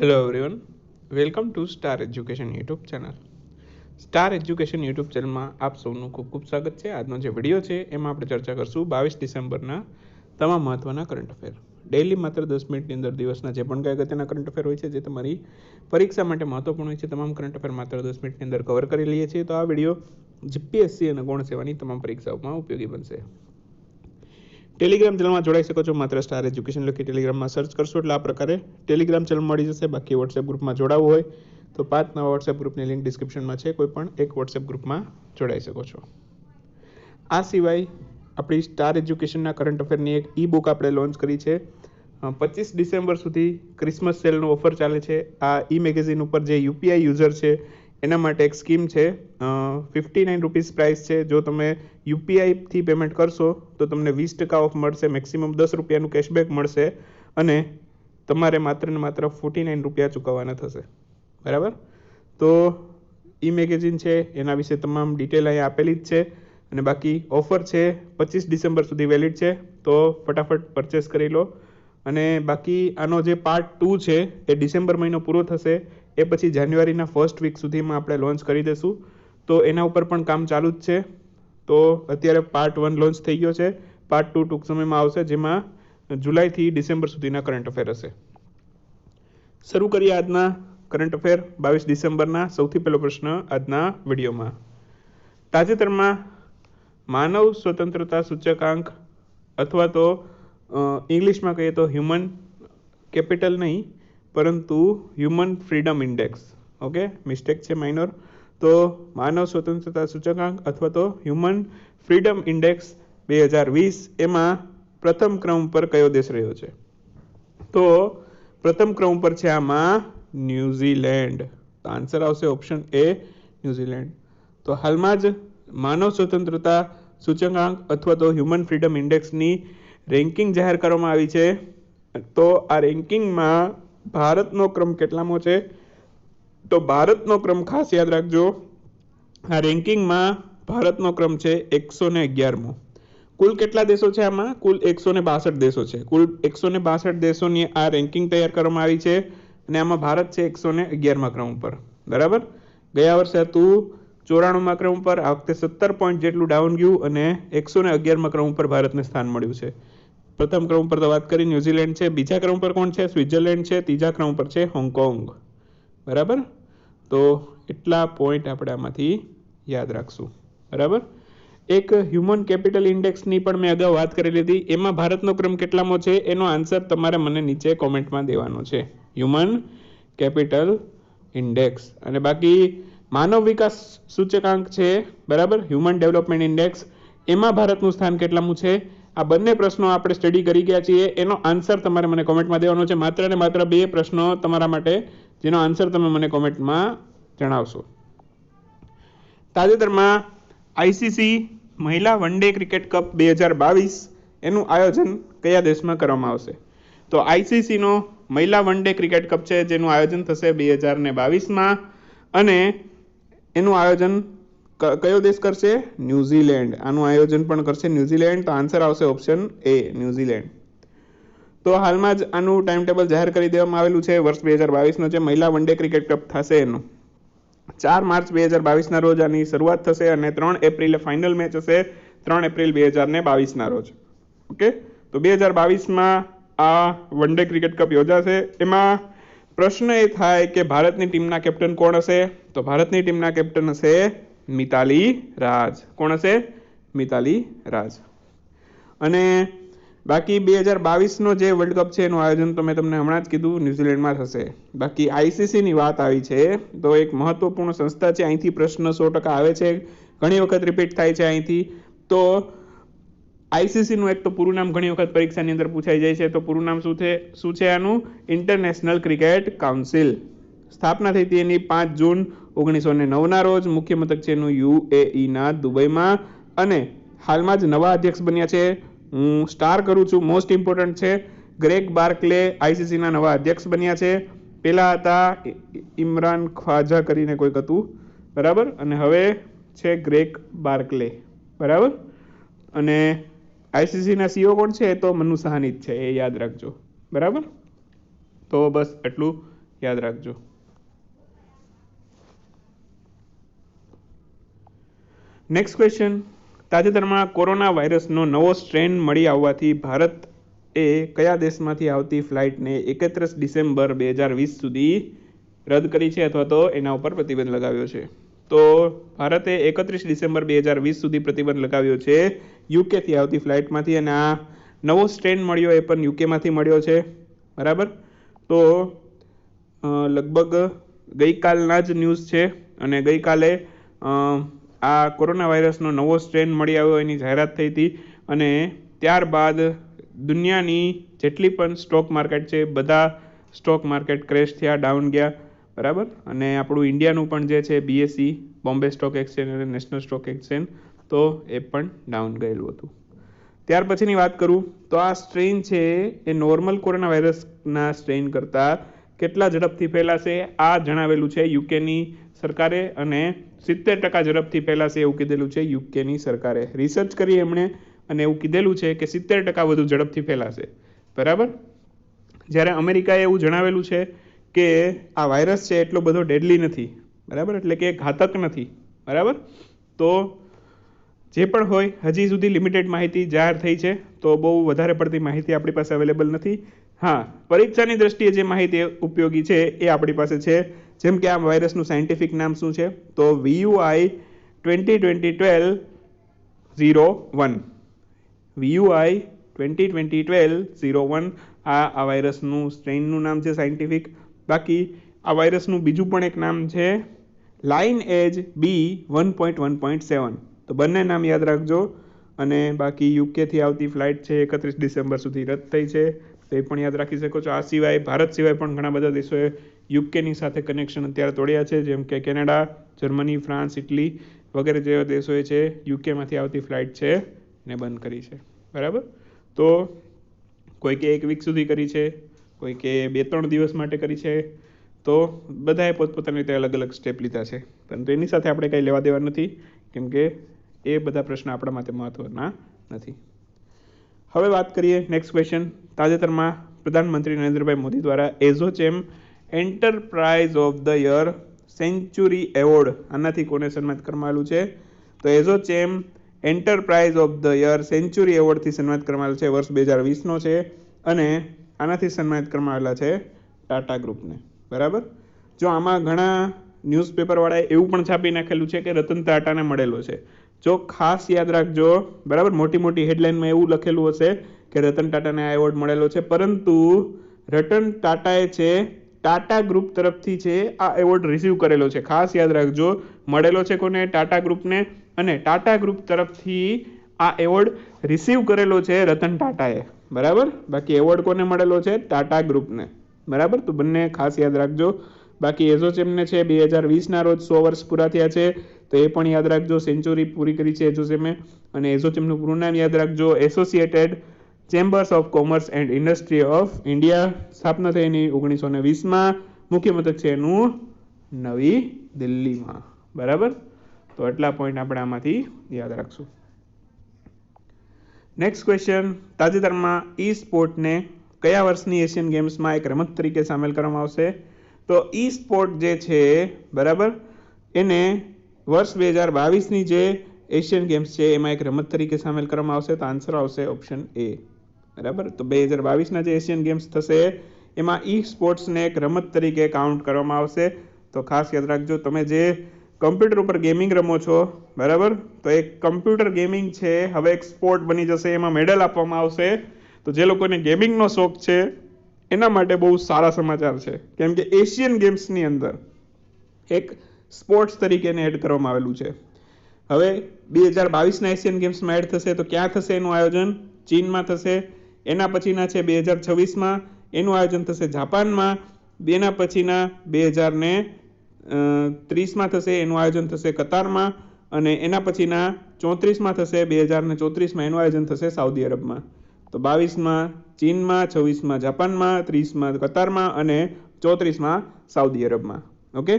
Hello everyone, welcome to star education YouTube channel. Star education YouTube ચેનલમાં આપ સૌનું ખૂબ ખૂબ સ્વાગત છે. આજનો જે વિડીયો છે એમાં આપણે ચર્ચા કરશું 22 ડિસેમ્બરના તમામ મહત્ત્વના કરંટ અફેર. ડેઇલી માત્ર 10 મિનિટની અંદર દિવસના જે પણ કંઈ અગત્યના કરંટ અફેર હોય છે, જે તમારી પરીક્ષા માટે મહત્વપૂર્ણ હોય છે, તમામ કરંટ અફેર માત્ર 10 મિનિટની અંદર કવર કરી લઈએ છીએ. તો આ વિડીયો જીપીએસસી અને ગૌણ સેવાની તમામ પરીક્ષાઓમાં ઉપયોગી બનશે. ટેલિગ્રામ ચેનલમાં જોડાઈ શકો છો. માત્ર સ્ટાર એજ્યુકેશન લખી ટેલિગ્રામમાં સર્ચ કરશો એટલે આ પ્રકારે ટેલિગ્રામ ચેનલ મળી જશે. બાકી વોટ્સએપ ગ્રુપમાં જોડાવવું હોય તો 5 નવા વોટ્સએપ ગ્રુપની લિંક ડિસ્ક્રિપ્શનમાં છે. કોઈ પણ એક વોટ્સએપ ગ્રુપમાં જોડાઈ શકો છો. આ સિવાય આપણી સ્ટાર એજ્યુકેશનના કરંટ અફેરની એક ઈ બુક આપણે લોન્ચ કરી છે. 25 ડિસેમ્બર સુધી ક્રિસમસ સેલનો ઓફર ચાલે છે. આ ઈ મેગેઝિન ઉપર જે યુપીઆઈ યુઝર છે એના માટે એક સ્કીમ છે. 59 રૂપીસ પ્રાઇસ છે. જો તમે યુપીઆઈથી પેમેન્ટ કરશો તો તમને 20% ઓફ મળશે, મેક્સિમમ 10 રૂપિયાનું કેશબેક મળશે અને તમારે માત્ર ને માત્ર 49 રૂપિયા ચૂકવવાના થશે. બરાબર? તો ઈ મેગેઝિન છે એના વિશે તમામ ડિટેલ અહીંયા આપેલી જ છે. અને બાકી ઓફર છે 25 ડિસેમ્બર સુધી વેલિડ છે, તો ફટાફટ પરચેસ કરી લો. અને બાકી આનો જે પાર્ટ 2 છે એ ડિસેમ્બર મહિનો પૂરો થશે એ પછી જાન્યુઆરીના ફર્સ્ટ વીક સુધીમાં આપણે લોન્ચ કરી દઈશું. તો એના ઉપર પણ કામ ચાલુ જ છે. તો અત્યારે પાર્ટ 1 લોન્ચ થઈ ગયો છે, પાર્ટ 2 ટૂંક સમયમાં આવશે, જેમાં જુલાઈથી ડિસેમ્બર સુધીના કરંટ અફેર હશે. શરૂ કરીએ આજના કરંટ અફેર 22 ડિસેમ્બરના. સૌથી પહેલો પ્રશ્ન આજના વિડીયોમાં. તાજેતરમાં માનવ સ્વતંત્રતા સૂચકાંક અથવા તો ઇંગ્લિશમાં કહીએ તો હ્યુમન કેપિટલ નહીં પરંતુ human freedom index, okay, mistake છે માઇનોર. તો માનવ સ્વતંત્રતા સૂચકાંક અથવા તો હ્યુમન ફ્રીડમ ઇન્ડેક્સ 2020 એમાં પ્રથમ ક્રમ પર કયો દેશ રહ્યો છે? તો પ્રથમ ક્રમ પર છે આમાં ન્યૂઝીલેન્ડ. તો આન્સર આવશે ઓપ્શન એ, ન્યૂઝીલેન્ડ. તો હાલમાં જ માનવ સ્વતંત્રતા સૂચકાંક અથવા તો હ્યુમન ફ્રીડમ ઇન્ડેક્સની રેન્કિંગ જાહેર કરવામાં આવી છે. તો આ રેન્કિંગમાં ભારતનો ક્રમ કેટલામો છે? તો ભારતનો ક્રમ ખાસ યાદ રાખજો. આ રેન્કિંગમાં ભારતનો ક્રમ છે 111મો. કુલ કેટલા દેશો છે આમાં? કુલ 162 દેશો છે. કુલ 162 દેશોની આ રેન્કિંગ તૈયાર કરવામાં આવી છે અને આમાં ભારત છે 111મા ક્રમ ઉપર. બરાબર? ગયા વર્ષે હતું 94મા ક્રમ ઉપર, આ વખતે 17 પોઈન્ટ જેટલું ડાઉન ગયું અને 111મા ક્રમ ઉપર ભારતને સ્થાન મળ્યું છે. પ્રથમ ક્રમ પર તો વાત કરી ન્યૂઝીલેન્ડ છે, બીજા ક્રમ પર કોણ છે? સ્વિટ્ઝરલેન્ડ છે, ત્રીજા ક્રમ પર છે હોંગકોંગ. બરાબર? તો એટલા પોઈન્ટ આપણે આમાંથી યાદ રાખશું. બરાબર? એક હ્યુમન કેપિટલ ઇન્ડેક્સની પણ મેં અગાઉ વાત કરી લીધી. એમાં ભારતનો ક્રમ કેટલામો છે એનો આન્સર તમારે મને નીચે કોમેન્ટમાં દેવાનો છે. Human capital index. અને બાકી માનવ વિકાસ સૂચકાંક છે, બરાબર, હ્યુમન ડેવલપમેન્ટ ઇન્ડેક્સ, એમાં ભારતનું સ્થાન કેટલામું છે? આ બંને પ્રશ્નો આપણે સ્ટડી કરી ગયા છીએ. એનો આન્સર તમારે મને કોમેન્ટમાં દેવાનો છે. માત્ર ને માત્ર 2 પ્રશ્નો તમારા માટે, જેનો આન્સર તમે મને કોમેન્ટમાં જણાવશો. તાજેતરમાં આઈસીસી મહિલા વન ડે ક્રિકેટ કપ 2022 એનું આયોજન કયા દેશમાં કરવામાં આવશે? તો આઈસીસીનો મહિલા વન ડે ક્રિકેટ કપ છે જેનું આયોજન થશે 2022માં અને એનું આયોજન કયો દેશ કરશે? ન્યૂઝીલેન્ડ. આનું આયોજન પણ કરશે ન્યૂઝીલેન્ડ. તો આન્સર આવશે ઓપ્શન એ, ન્યૂઝીલેન્ડ. તો હાલમાં જ આનું ટાઈમ ટેબલ જાહેર કરી દેવામાં આવેલું છે. વર્ષ 2022નો છે મહિલા વન ડે ક્રિકેટ કપ થશે એનું 4 માર્ચ 2022ના રોજ આની શરૂઆત થશે અને 3 એપ્રિલે ફાઇનલ મેચ હશે, 3 એપ્રિલ 2022ના રોજ. ઓકે, તો 2022માં આ વન ડે ક્રિકેટ કપ યોજાશે. એમાં પ્રશ્ન એ થાય કે ભારતની ટીમના કેપ્ટન કોણ હશે? તો ભારતની ટીમના કેપ્ટન હશે મિતાલી રાજ. કોણ હશે? મિતાલી રાજ. અને બાકી 2022નો જે વર્લ્ડ કપ છે એનું આયોજન તો મેં તમને હમણાં જ કીધું ન્યૂઝીલેન્ડમાં થશે. બાકી આઈસીસીની વાત આવી છે તો એક મહત્વપૂર્ણ સંસ્થા છે. અહીંથી પ્રશ્ન 100% આવે છે, ઘણી વખત રિપીટ થાય છે અહીંથી. તો આઈસીસીનું એક તો પૂરું નામ ઘણી વખત પરીક્ષાની અંદર પૂછાઈ જાય છે. તો પૂરું નામ શું છે આનું? International cricket council. સ્થાપના થઈ હતી એની 5 જૂન 1909ના રોજ. મુખ્ય મથક છે એનું યુએઈના દુબઈમાં અને હાલમાં જ નવા અધ્યક્ષ બન્યા છે. હું સ્ટાર કરું છું, મોસ્ટ ઇમ્પોર્ટન્ટ છે, ગ્રેગ બાર્કલે આઈસીસીના નવા અધ્યક્ષ બન્યા છે. પહેલા હતા ઇમરાન ખ્વાજા કરીને કોઈક હતું, બરાબર, અને હવે છે ગ્રેગ બાર્કલે. બરાબર? અને આઈસીસીના સીઓ કોણ છે? તો મનુ સાહની જ છે, એ યાદ રાખજો. બરાબર? તો બસ એટલું યાદ રાખજો. નેક્સ્ટ ક્વેશ્ચન, તાજેતરમાં કોરોના વાયરસનો નવો સ્ટ્રેન મળી આવવાથી ભારત એ કયા દેશમાંથી આવતી ફ્લાઇટને 31 ડિસેમ્બર 2020 સુધી રદ કરી છે અથવા તો એના ઉપર પ્રતિબંધ લગાવ્યો છે? તો ભારતે 31 ડિસેમ્બર 2020 સુધી પ્રતિબંધ લગાવ્યો છે યુકેથી આવતી ફ્લાઇટમાંથી, અને આ નવો સ્ટ્રેન મળ્યો એ પણ યુકેમાંથી મળ્યો છે. બરાબર, તો લગભગ ગઈકાલના જ ન્યૂઝ છે, અને ગઈકાલે આ કોરોના વાયરસનો નવો સ્ટ્રેન મળી આવ્યો એની જાહેરાત થઈ હતી, અને ત્યારબાદ દુનિયાની જેટલી પણ સ્ટોક માર્કેટ છે બધા સ્ટોક માર્કેટ ક્રેશ થયા, ડાઉન ગયા. બરાબર, અને આપણું ઇન્ડિયાનું પણ જે છે BSE બોમ્બે સ્ટોક એક્સચેન્જ અને નેશનલ સ્ટોક એક્સચેન્જ, તો એ પણ ડાઉન ગયેલું હતું. ત્યાર પછીની વાત કરું તો આ સ્ટ્રેન છે એ નોર્મલ કોરોના વાયરસના સ્ટ્રેન કરતાં કેટલા ઝડપથી ફેલાશે આ જણાવેલું છે યુકેની સરકારે, અને 70% ઝડપથી ફેલાશે એવું કીધેલું છે યુકેની સરકારે. રિસર્ચ કરી એમણે અને એવું કીધેલું છે કે 70% વધુ ઝડપથી ફેલાશે. બરાબર, જ્યારે અમેરિકાએ એવું જણાવેલું છે કે આ વાયરસ છે એટલો બધો ડેડલી નથી. બરાબર, એટલે કે ઘાતક નથી. બરાબર, તો જે પણ હોય હજી સુધી લિમિટેડ માહિતી જાહેર થઈ છે, તો બહુ વધારે પડતી માહિતી આપણી પાસે અવેલેબલ નથી. હા, પરીક્ષાની દ્રષ્ટિએ જે માહિતી ઉપયોગી છે એ આપણી પાસે છે. જેમ કે આ વાયરસનું સાયન્ટિફિક નામ શું છે? તો VUI 2020-12-01. VUI 2020-12-01 આ વાયરસનું સ્ટ્રેનનું નામ છે સાયન્ટિફિક. બાકી આ વાયરસનું બીજું પણ એક નામ છે લાઇનએજ B1.1.7. તો બંને નામ યાદ રાખજો. અને બાકી યુકેથી આવતી ફ્લાઇટ છે 31 ડિસેમ્બર સુધી રદ થઈ છે, તો એ પણ યાદ રાખી શકો છો. આ સિવાય ભારત સિવાય પણ ઘણા બધા દેશોએ યુકેની સાથે કનેક્શન અત્યારે તોડ્યા છે, જેમ કે કેનેડા, જર્મની, ફ્રાન્સ, ઇટલી વગેરે જેવા દેશોએ છે યુકેમાંથી આવતી ફ્લાઇટ છે ને બંધ કરી છે. બરાબર, તો કોઈકે 1 વીક સુધી કરી છે, કોઈકે 2-3 દિવસ માટે કરી છે, તો બધાએ પોતપોતાની રીતે અલગ અલગ સ્ટેપ લીધા છે, પરંતુ એની સાથે આપણે કંઈ લેવા દેવા નથી, કેમ કે એ બધા પ્રશ્ન આપણા માટે મહત્વના નથી. હવે વાત કરીએ નેક્સ્ટ ક્વેશ્ચન. તાજેતરમાં પ્રધાનમંત્રી નરેન્દ્રભાઈ મોદી દ્વારા ASSOCHAM enterprise of the year century award આનાથી કોને સન્માનિત કરવામાં આવ્યું છે? તો ASSOCHAM enterprise of the year century એવોર્ડથી સન્માનિત કરવામાં આવેલ છે. વર્ષ 2020નો છે, અને આનાથી સન્માનિત કરવામાં આવેલા છે ટાટા ગ્રુપને. બરાબર, જો આમાં ઘણા ન્યૂઝપેપરવાળાએ એવું પણ છાપી નાખેલું છે કે રતન ટાટાને મળેલો છે. જો ખાસ યાદ રાખજો, બરાબર, મોટી મોટી હેડલાઇનમાં એવું લખેલું હશે કે રતન ટાટાને આ એવોર્ડ મળેલો છે, પરંતુ રતન ટાટાએ છે ટાટા ગ્રુપ તરફથી છે આ એવોર્ડ રિસીવ કરેલો છે. ખાસ યાદ રાખજો, મળેલો છે કોને? ટાટા ગ્રુપને, અને ટાટા ગ્રુપ તરફથી આ એવોર્ડ રિસીવ કરેલો છે રતન ટાટાએ. બરાબર, બાકી એવોર્ડ કોને મળેલો છે? ટાટા ગ્રુપને. બરાબર, તો બંને ખાસ યાદ રાખજો. બાકી એઝોચેમને છે 2020ના રોજ 100 વર્ષ પૂરા થયા છે, તો એ પણ યાદ રાખજો. સેન્ચુરી પૂરી કરી છે એઝોચેમે. અને એઝોચેમનું પૂરું નામ યાદ રાખજો, associated chambers of commerce and industry of India. સ્થાપના થઈ એની 1920માં. મુખ્ય મથક છે એનું નવી દિલ્હીમાં. બરાબર, તો એટલા પોઈન્ટ આપણે આમાંથી યાદ રાખશું. નેક્સ્ટ ક્વેશ્ચન, તાજેતરમાં ઈ સ્પોર્ટને કયા વર્ષની એશિયન ગેમ્સમાં એક રમત તરીકે સામેલ કરવામાં આવશે? તો ઈ સ્પોર્ટ જે છે, બરાબર, એને વર્ષ 2022ની જે એશિયન ગેમ્સ છે એમાં એક રમત તરીકે સામેલ કરવામાં આવશે. તો આન્સર આવશે ઓપ્શન એ. બરાબર, તો 2022ના જે એશિયન ગેમ્સ થશે એમાં ઈ સ્પોર્ટ્સને એક રમત તરીકે કાઉન્ટ કરવામાં આવશે. તો ખાસ યાદ રાખજો, તમે જે કમ્પ્યુટર ઉપર ગેમિંગ રમો છો, બરાબર, તો એક કમ્પ્યુટર ગેમિંગ છે હવે એક સ્પોર્ટ બની જશે, એમાં મેડલ આપવામાં આવશે. તો જે લોકોને ગેમિંગનો શોખ છે એના માટે બહુ સારા સમાચાર છે, કેમ કે એશિયન ગેમ્સની અંદર એક સ્પોર્ટ્સ તરીકે એને એડ કરવામાં આવેલું છે. હવે 2022ના એશિયન ગેમ્સમાં એડ થશે, તો ક્યાં થશે એનું આયોજન? ચીનમાં થશે. એના પછીના છે 2026માં, એનું આયોજન થશે જાપાનમાં. એના પછીના 2030માં થશે, એનું આયોજન થશે કતારમાં. અને એના પછીના 34માં થશે, 2034માં એનું આયોજન થશે સાઉદી અરબમાં. તો 22માં ચીનમાં, 26માં જાપાનમાં, 30માં કતારમાં અને 34માં સાઉદી અરબમાં. ઓકે,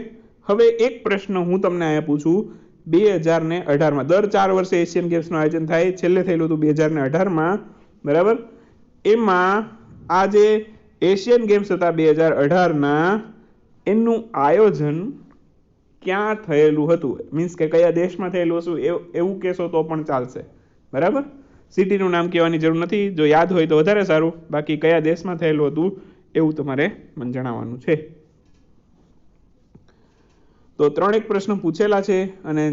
હવે એક પ્રશ્ન હું તમને અહીંયા પૂછું. 2018માં દર 4 વર્ષે એશિયન ગેમ્સનું આયોજન થાય, છેલ્લે થયેલું હતું 2018માં. બરાબર, એમાં આ જે એશિયન ગેમ્સ હતા 2018ના, એનું આયોજન ક્યાં થયેલું હતું, મીન્સ કે કયા દેશમાં થયેલું હતું એવું કહેશો તો પણ ચાલશે, બરાબર. સિટીનું નામ કહેવાની જરૂર નથી, જો યાદ હોય તો વધારે સારું, બાકી કયા દેશમાં થયેલું હતું એવું તમારે મને જણાવવાનું છે. તો 3 પ્રશ્ન પૂછેલા છે અને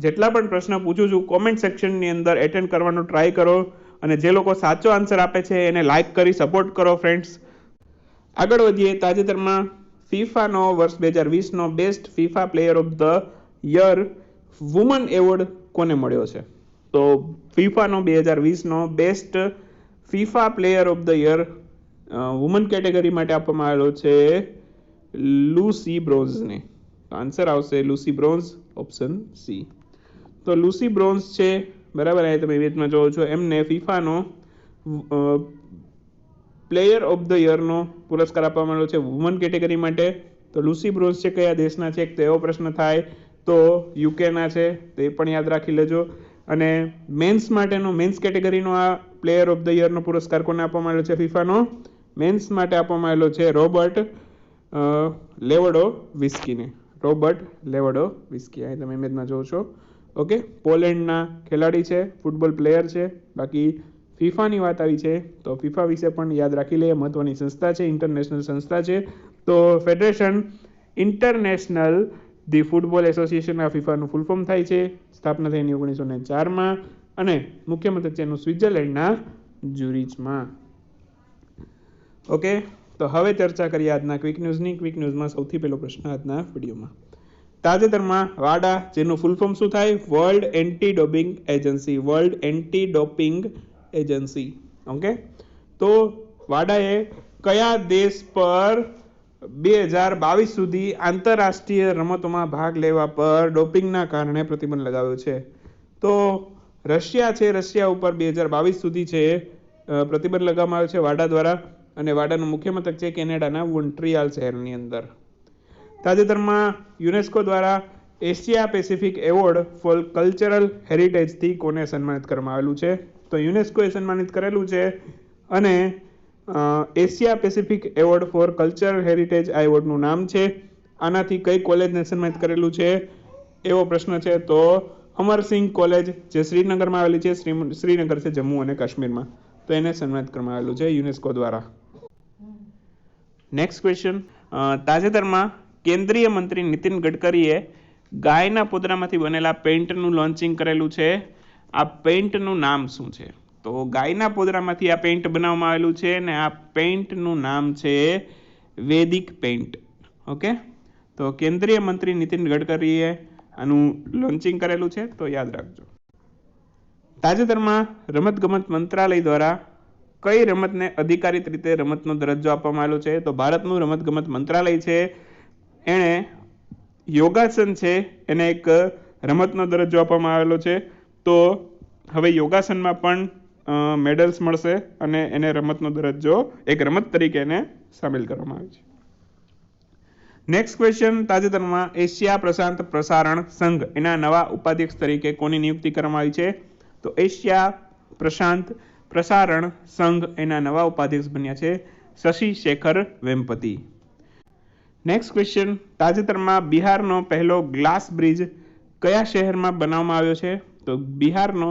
જેટલા પણ પ્રશ્ન પૂછું છું કોમેન્ટ સેક્શનની અંદર એટેન્ડ કરવાનો ટ્રાય કરો અને જે લોકો સાચો આન્સર આપે છે એને લાઇક કરી સપોર્ટ કરો ફ્રેન્ડ્સ. આગળ વધીએ. તાજેતરમાં ફીફાનો વર્ષ 2020નો best FIFA player of the year woman award કોને મળ્યો છે? તો ફીફાનો 2020નો best FIFA player of the year woman category માટે આપવામાં આવેલો છે લુસી બ્રોન્ઝને. આન્સર આવશે લુસી બ્રોન્ઝ, ઓપ્શન સી. તો લુસી બ્રોન્ઝ છે, બરાબર. અહીં તમે ઇમેજમાં જોવો છો, એમને ફીફાનો પ્લેયર ઓફ ધ યરનો પુરસ્કાર આપવામાં આવ્યો છે વુમન કેટેગરી માટે. તો લુસી બ્રોન્ઝ છે કયા દેશના છે, તો એવો પ્રશ્ન થાય તો યુકેના છે, તો એ પણ યાદ રાખી લેજો. અને મેન્સ માટેનો, મેન્સ કેટેગરીનો આ પ્લેયર ઓફ ધ યરનો પુરસ્કાર કોને આપવામાં આવ્યો છે ફીફાનો? મેન્સ માટે આપવામાં આવેલો છે રોબર્ટ લેવડોવિસ્કીને. રોબર્ટ લેવડોવિસ્કી, અહીં તમે ઇમેજમાં જોવો છો. ઓકે, પોલેન્ડના ખેલાડી છે, ફૂટબોલ પ્લેયર છે. બાકી ફીફાની વાત આવી છે તો ફીફા વિશે પણ યાદ રાખી લઈએ, મહત્વની સંસ્થા છે, ઇન્ટરનેશનલ સંસ્થા છે. તો federation international the football association આ ફીફાનું ફૂલ ફોર્મ થાય છે. સ્થાપના થઈ 1904માં અને મુખ્ય મથક છે એનું સ્વિટ્ઝરલેન્ડના ઝુરિચમાં. ઓકે, તો હવે ચર્ચા કરીએ આજના ક્વિક ન્યૂઝની. ક્વિક ન્યૂઝમાં સૌથી પહેલો પ્રશ્ન આજના વિડીયોમાં. તાજેતરમાં વાડા, જેનું ફૂલ ફોર્મ શું થાય? World anti doping agency. World anti doping agency. Okay, તો વાડાએ કયા દેશ પર 2022 સુધી આંતરરાષ્ટ્રીય રમતોમાં ભાગ લેવા પર ડોપિંગના કારણે પ્રતિબંધ લગાવ્યો છે? તો રશિયા છે, રશિયા ઉપર 2022 સુધી છે પ્રતિબંધ લગાવવામાં આવ્યો છે વાડા દ્વારા. અને વાડાનું મુખ્ય મથક છે કેનેડાના મોન્ટ્રીયાલ શહેરની અંદર. તાજેતરમાં યુનેસ્કો દ્વારા Asia Pacific award for cultural હેરિટેજથી કોને સન્માનિત કરવામાં આવેલું છે? તો યુનેસ્કોએ સન્માનિત કરેલું છે અને Asia Pacific award for cultural heritage આ એવોર્ડનું નામ છે. આનાથી કઈ કોલેજને સન્માનિત કરેલું છે એવો પ્રશ્ન છે તો અમરસિંહ કોલેજ, જે શ્રીનગરમાં આવેલી છે. શ્રીનગર છે જમ્મુ અને કાશ્મીરમાં. તો એને સન્માનિત કરવામાં આવેલું છે યુનેસ્કો દ્વારા. Next question. તાજેતરમાં કેન્દ્રીય મંત્રી નીતિન ગડકરીએ ગાયના પોદરામાંથી બનેલા પેઇન્ટનું લોન્ચિંગ કરેલું છે. આ પેઇન્ટનું નામ શું છે? તો ગાયના પોદરામાંથી આ પેઇન્ટ બનાવવામાં આવેલું છે અને આ પેઇન્ટનું નામ છે વેદિક પેઇન્ટ. ઓકે, તો કેન્દ્રીય મંત્રી નીતિન ગડકરીએ આનું લોન્ચિંગ કરેલું છે, તો યાદ રાખજો. તાજેતરમાં રમતગમત મંત્રાલય દ્વારા કઈ રમતને અધિકારિત રીતે રમતનો દરજ્જો આપવામાં આવેલો છે? તો ભારતનું રમતગમત મંત્રાલય છે એણે યોગાસન છે એને એક રમતનો દરજ્જો આપવામાં આવેલો છે. તો હવે યોગાસનમાં પણ મેડલ્સ મળશે અને એને રમતનો દરજ્જો એક રમત તરીકે એને સામેલ કરવામાં આવે છે. Next question. તાજેતરમાં એશિયા પ્રશાંત પ્રસારણ સંઘ એના નવા ઉપાધ્યક્ષ તરીકે કોની નિયુક્તિ કરવામાં આવી છે? તો એશિયા પ્રશાંત પ્રસારણ સંઘ એના નવા ઉપાધ્યક્ષ બન્યા છે શશી શેખર વેમ્પતિ. Next question. તાજેતરમાં બિહારનો પહેલો ગ્લાસ બ્રિજ કયા શહેરમાં બનાવવામાં આવ્યો છે? તો બિહારનો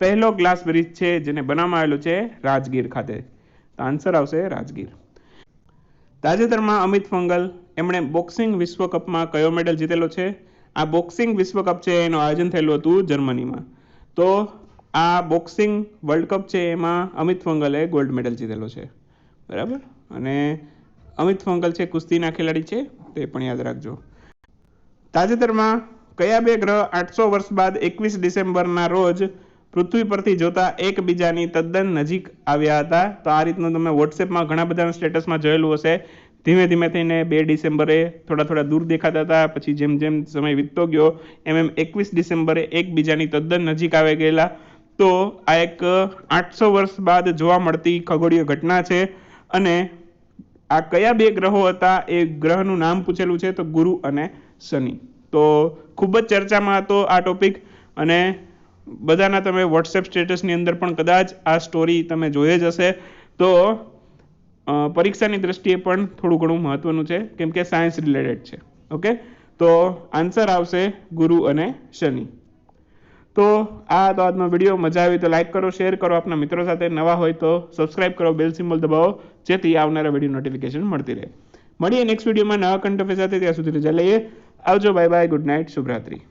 પહેલો ગ્લાસ બ્રિજ છે જેને બનાવવામાં આવેલો છે રાજગીર ખાતે. તો આન્સર આવશે રાજગીર. તાજેતરમાં અમિત ફંગલ એમણે બોક્સિંગ વિશ્વ કપમાં કયો મેડલ જીતેલો છે? આ બોક્સિંગ વિશ્વ કપ છે એનું આયોજન થયેલું હતું જર્મનીમાં. તો આ બોક્સિંગ વર્લ્ડ કપ છે એમાં અમિત ફંગલે ગોલ્ડ મેડલ જીતેલો છે, બરાબર. અને અમિત ફંગલ છે કુસ્તીના ખેલાડી છે, તે પણ યાદ રાખજો. તાજેતરમાં કયા બે ગ્રહ 800 વર્ષ બાદ 21 ડિસેમ્બરના રોજ પૃથ્વી પરથી જોતા એકબીજાની તદ્દન નજીક આવ્યા હતા? તો આ રીતનું તમે વોટ્સએપમાં ઘણા બધાના સ્ટેટસમાં જોયેલું હશે. ધીમે ધીમે થઈને 2 ડિસેમ્બરે થોડા દૂર દેખાતા હતા, પછી જેમ જેમ સમય વીતતો ગયો એમ 21 ડિસેમ્બરે એકબીજાની તદ્દન નજીક આવી ગયેલા. તો આ એક 800 વર્ષ બાદ જોવા મળતી ખગોળીય ઘટના છે. અને આ કયા બે ગ્રહો હતા એ ગ્રહનું નામ પૂછેલું છે, તો ગુરુ અને શનિ. તો ખૂબ જ ચર્ચામાં હતો આ ટોપિક અને બધાના તમે વોટ્સએપ સ્ટેટસની અંદર પણ કદાચ આ સ્ટોરી તમે જોઈ જ હશે. તો પરીક્ષાની દ્રષ્ટિએ પણ થોડું ઘણું મહત્વનું છે, કેમ કે સાયન્સ રિલેટેડ છે. ઓકે, તો આન્સર આવશે ગુરુ અને શનિ. તો આજનો વિડીયો મજા આવી તો લાઈક કરો, શેર કરો આપના મિત્રો સાથે. નવા હોય તો સબસ્ક્રાઇબ કરો, બેલ સિમ્બોલ દબાવો, જેથી આવનારા વિડીયો નોટિફિકેશન મળતી રહે. મળીએ નેક્સ્ટ વિડીયોમાં નવા કન્ટેન્ટ સાથે. ત્યાં સુધી રજા લઈએ. આવજો, બાય બાય, ગુડ નાઇટ, શુભરાત્રી.